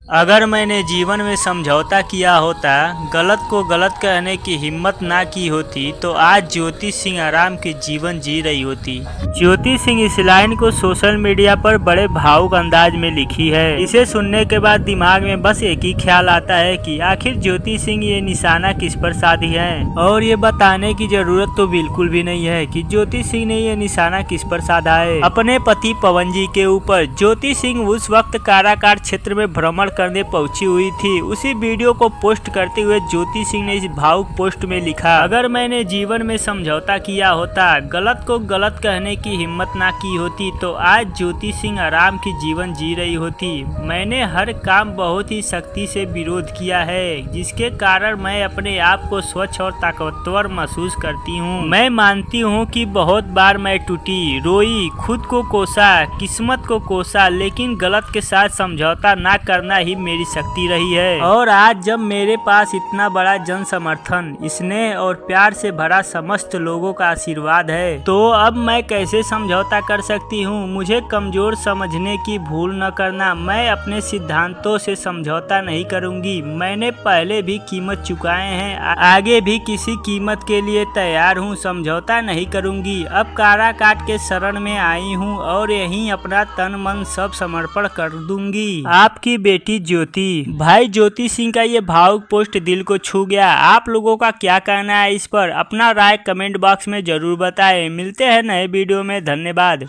अगर मैंने जीवन में समझौता किया होता, गलत को गलत कहने की हिम्मत ना की होती, तो आज ज्योति सिंह आराम की जीवन जी रही होती। ज्योति सिंह इस लाइन को सोशल मीडिया पर बड़े भावुक अंदाज में लिखी है। इसे सुनने के बाद दिमाग में बस एक ही ख्याल आता है कि आखिर ज्योति सिंह ये निशाना किस पर साधी है। और ये बताने की जरूरत तो बिल्कुल भी नहीं है कि ज्योति सिंह ने ये निशाना किस पर साधा है। अपने पति पवन जी के ऊपर। ज्योति सिंह उस वक्त काराकाट क्षेत्र में भ्रमण करने पहुंची हुई थी। उसी वीडियो को पोस्ट करते हुए ज्योति सिंह ने इस भावुक पोस्ट में लिखा, अगर मैंने जीवन में समझौता किया होता, गलत को गलत कहने की हिम्मत ना की होती, तो आज ज्योति सिंह आराम की जीवन जी रही होती। मैंने हर काम बहुत ही सख्ती से विरोध किया है, जिसके कारण मैं अपने आप को स्वच्छ और ताकतवर महसूस करती हूँ। मैं मानती हूँ कि बहुत बार मैं टूटी, रोई, खुद को कोसा, किस्मत को कोसा, लेकिन गलत के साथ समझौता ना करना ही मेरी शक्ति रही है। और आज जब मेरे पास इतना बड़ा जन समर्थन, स्नेह और प्यार से भरा समस्त लोगों का आशीर्वाद है, तो अब मैं कैसे समझौता कर सकती हूँ। मुझे कमजोर समझने की भूल न करना। मैं अपने सिद्धांतों से समझौता नहीं करूंगी। मैंने पहले भी कीमत चुकाए हैं, आगे भी किसी कीमत के लिए तैयार हूँ। समझौता नहीं करूंगी। अब काराकाट के शरण में आई हूँ और यहीं अपना तन मन सब समर्पण कर दूंगी। आपकी बेटी ज्योति। भाई ज्योति सिंह का ये भावुक पोस्ट दिल को छू गया। आप लोगों का क्या कहना है इस पर? अपना राय कमेंट बॉक्स में जरूर बताएं। मिलते हैं नए वीडियो में। धन्यवाद।